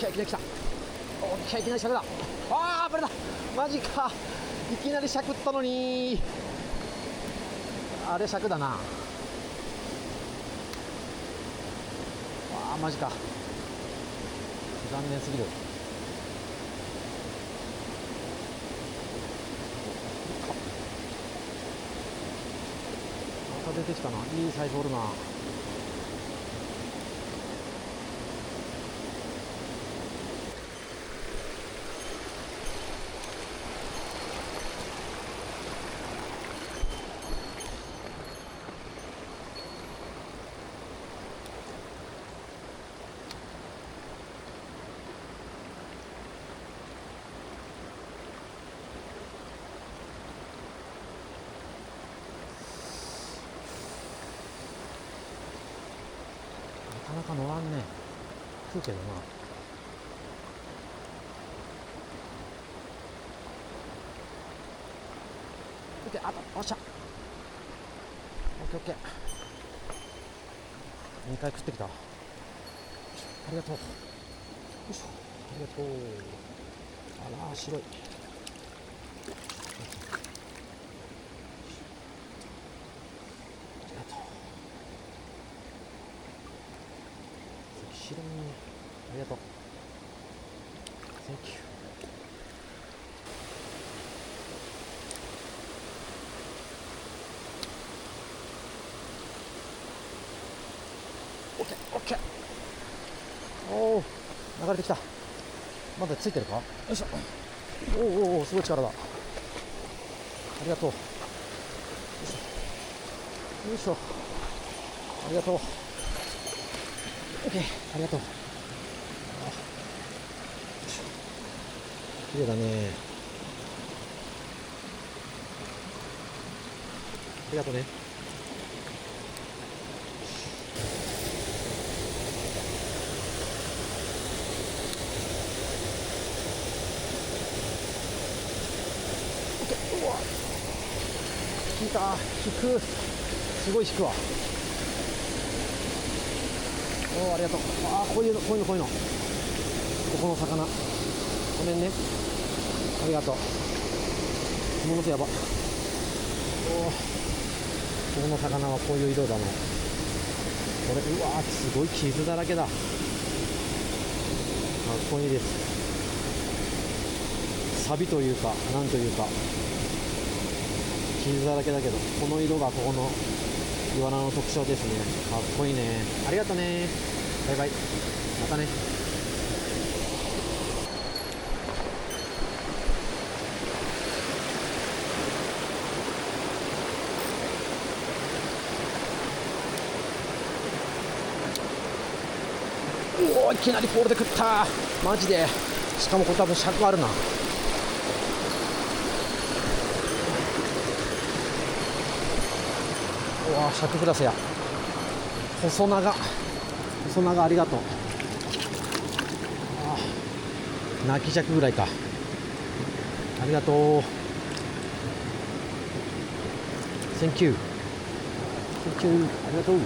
ケー、いきなり来た。オッケー、いきなり尺だ。あー、バレだ。マジか。いきなり尺ったのに。あれ尺だな。あー、マジか。残念すぎる。また出てきたな。いいサイズおるな。なかなか乗らんね。食うけどな。オッケー、あった、おっしゃ。オッケーオッケー。2回食ってきた。ありがとう。よいしょ。ありがとう。あらー、白い。ありがとう。白いね。ありがとう。Thank you。オッケーオッケー。おお、流れてきた。まだついてるか。よいしょ。おおおお、すごい力だ。ありがとう。よいしょ。ありがとう。オッケー、ありがとう。綺麗だね。ありがとうね。うわ、引いた。引く。すごい引くわ。おお、ありがとう。ああ、こういうのこういうのこういうの。ここの魚ごめんね。ありがとう。ものすやば。おお、ここの魚はこういう色だね。これ、うわー、すごい傷だらけだ。かっこいいです。サビというか、なんというか、傷だらけだけど、この色がここのイワナの特徴ですね。かっこいいね。ありがとね。バイバイ。またね。おお、いきなりポールで食った。マジで。しかもこれ多分尺あるな。うわ、尺プラスや。細長ありがとう。あ、泣き尺ぐらいか。ありがとう。Thank you。Thank you。ありがとう。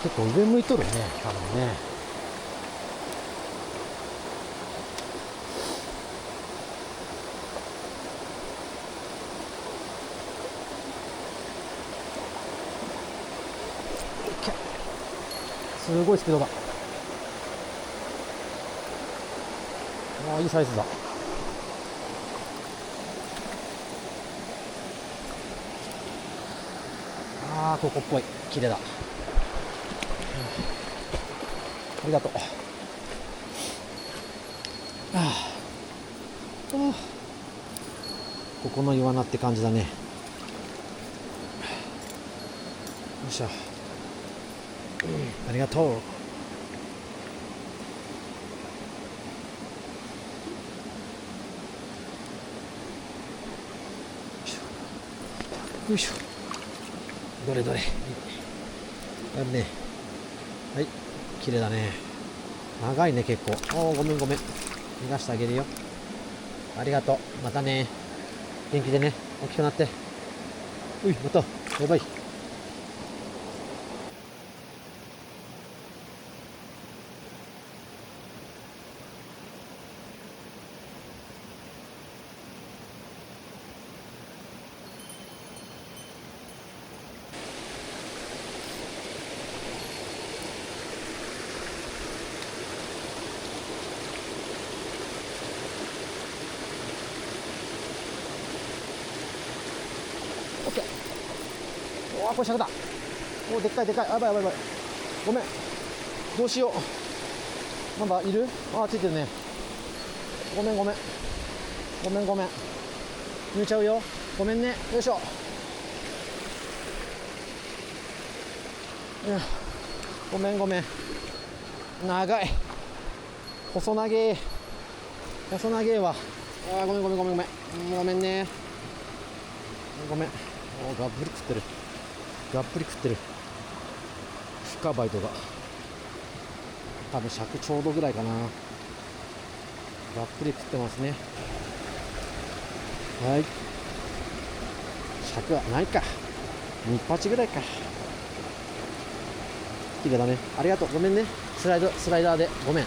結構上向いとるね、多分ね。すごいスピードだ。ああ、いいサイズだ。ああ、ここっぽい。綺麗だ。ありがとう。ここのイワナって感じだね。よいしょ。ありがとう。よいしょ。どれどれ。あるね。はい。綺麗だね。長いね、結構。おー、ごめんごめん。逃がしてあげるよ。ありがとう。またね。元気でね。大きくなって。うい、また。バイバイ。オッケー。おー、これ尺だ。おー、でっかいでっかい。やばいやばいやばい。ごめん。どうしよう。なんだ、いる？あー、ついてるね。ごめんごめん。ごめんごめん。抜いちゃうよ。ごめんね。よいしょ。ごめんごめん。長い。細長い。細長いわ。あー、ごめんごめんごめんごめん。ごめんね。ごめん。おー、がっぷり食ってる。がっぷり食ってる。深バイトが。多分尺ちょうどぐらいかな。がっぷり食ってますね。はい。尺はないか。2発ぐらいか。綺麗だね。ありがとう。ごめんね。スライダーで。ごめん。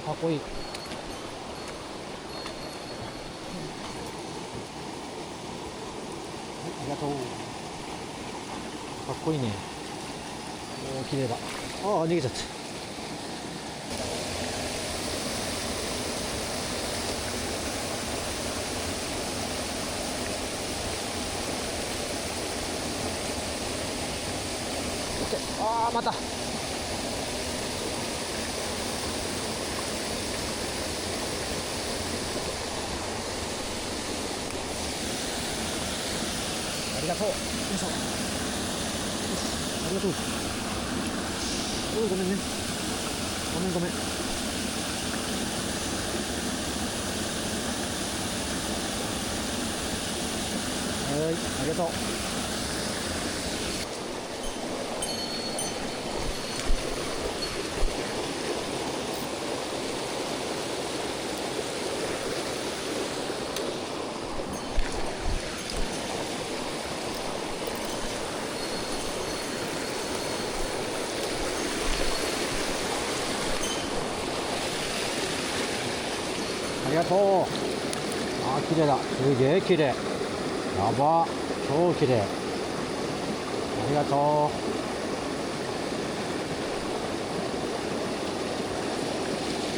かっこいい。ありがとう。かっこいいね。おお、綺麗だ。ああ、逃げちゃった。オッケー。ああ、また。ありがとう。よいしょ。よし、ありがとう。おい、ごめんね。ごめんごめん。はい、ありがとう。ありがとう。あー、綺麗だ。すげえ綺麗。やば。超綺麗。ありがとう。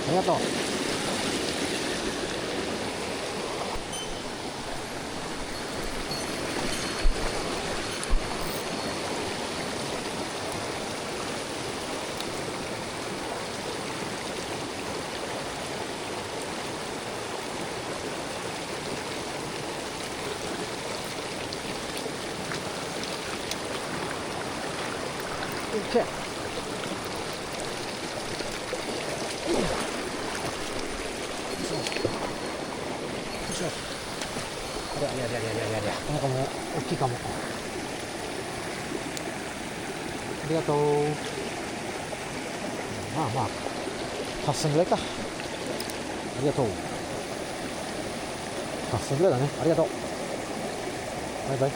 ありがとう。オッケー。あれあれあれあれあれあれ、この子も大きいかも。ありがとう。まあまあ、8,000ぐらいか。ありがとう。8,000ぐらいだね。ありがとう。バイバイ。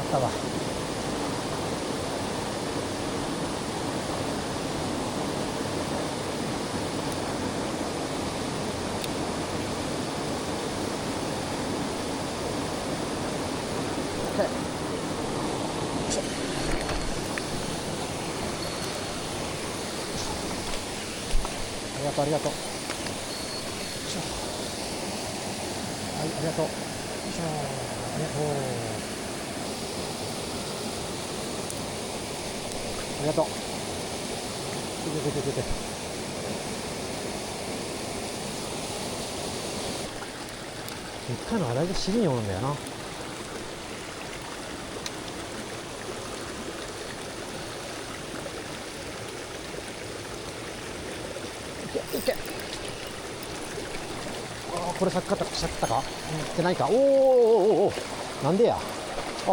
ったわ。ありがとうありがとう。はい、ありがとう。ありがとう。ありがとう。一回の洗いで尻におるんだよな。いけ。これしゃくったかってないか。おなんでや。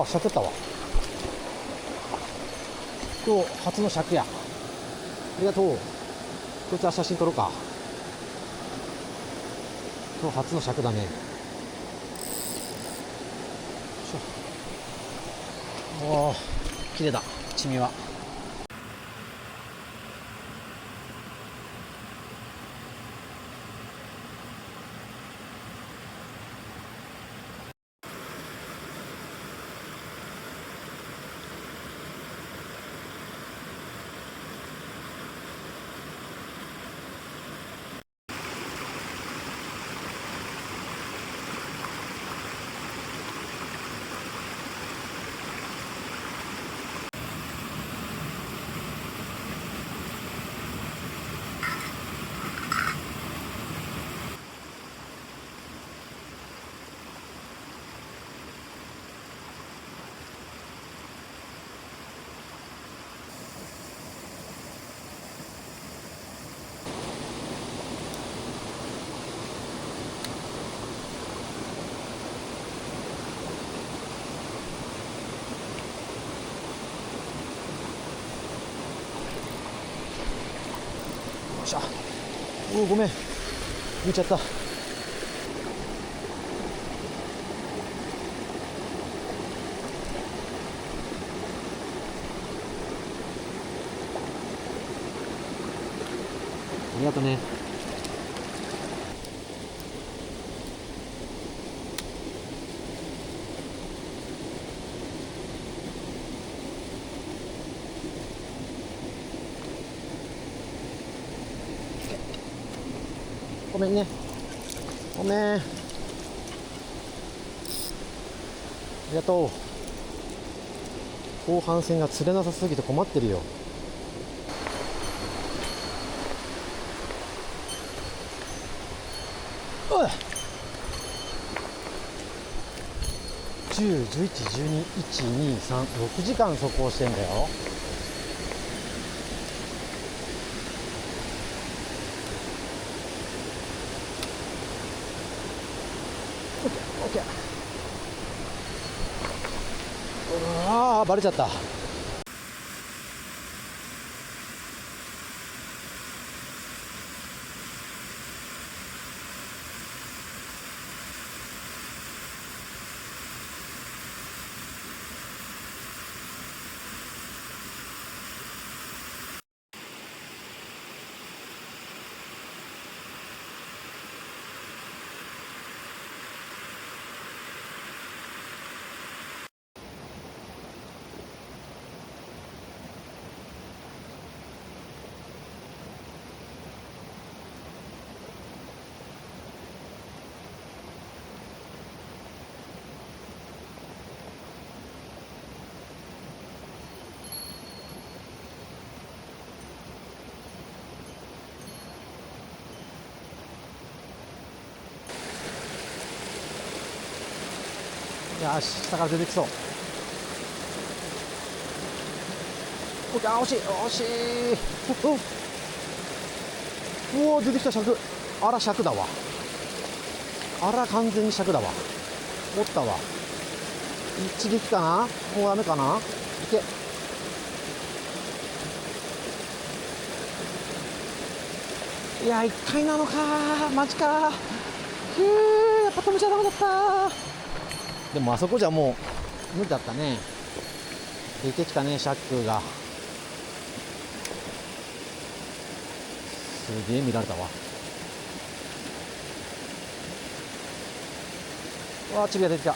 しゃくったわ。今日初の尺や。ありがとう。こいつは写真撮ろうか。今日初の尺だね。おー、綺麗だ、チミは。ごめん、見ちゃった。ありがとね。ごめんね。ごめん。ありがとう。後半戦が釣れなさすぎて困ってるよ。10、11、12、1、2、3、6時間走行してんだよ。オッケー。バレちゃった。よし、下から出てきそう。惜しい。うお、出てきた尺。あら、尺だわ。あら、完全に尺だわ。おったわ。一撃かな。もうダメかな。いけ。いや、1回なのか。マジか。やっぱ止めちゃダメだった。でもあそこじゃもう無理だったね。出てきたね、シャックが。すげえ見られたわ。わあ、チビが出てきた。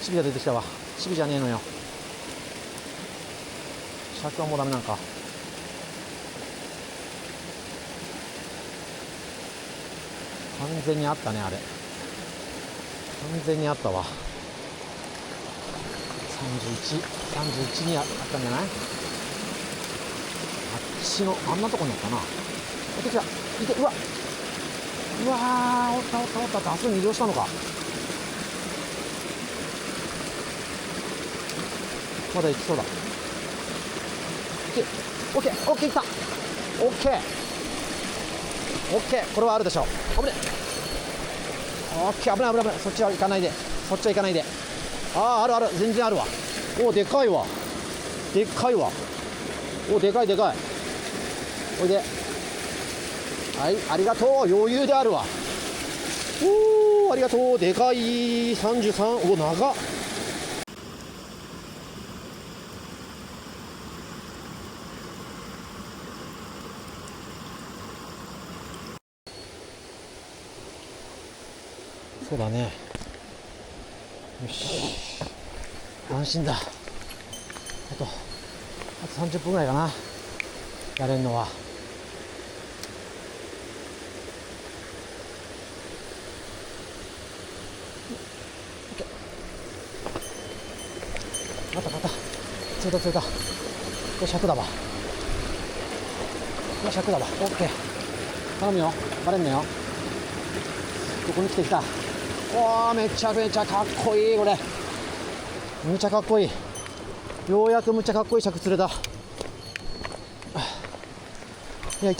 チビが出てきたわ。チビじゃねえのよ。シャックはもうダメなんか。完全にあったね、あれ。完全にあったわ。31にあったんじゃない？あっちの、あんなとこにあったな。出てきた。いて、うわー、おったおったおったって、あそこに移動したのか。まだ行きそうだ。オッケー、オッケー、来た。オッケー。オッケー、これはあるでしょう。危ねえ。オッケー、危ない危ない危ない。そっちは行かないで。そっちは行かないで。あるある、全然あるわ。お、でかいわ。でっかいわ。お、でかいでかい。おいで。はい、ありがとう。余裕であるわ。おー、ありがとう。でかい。33。お、長っ。そうだね。よし。安心だ。あと30分ぐらいかな。やれるのは。また。釣れた。これ尺だわ。これ尺だわ。オッケー。頼むよ。バレんなよ。ここに来てきた。おー、めちゃめちゃかっこいい、これ。めちゃかっこいい。ようやくむちゃかっこいい尺釣れた。いや、い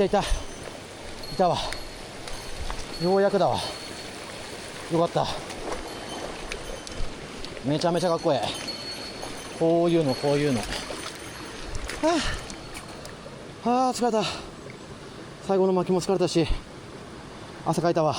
たわ。ようやくだわ。よかった。めちゃめちゃかっこいい。こういうの。疲れた。最後の巻きも疲れたし、汗かいたわ。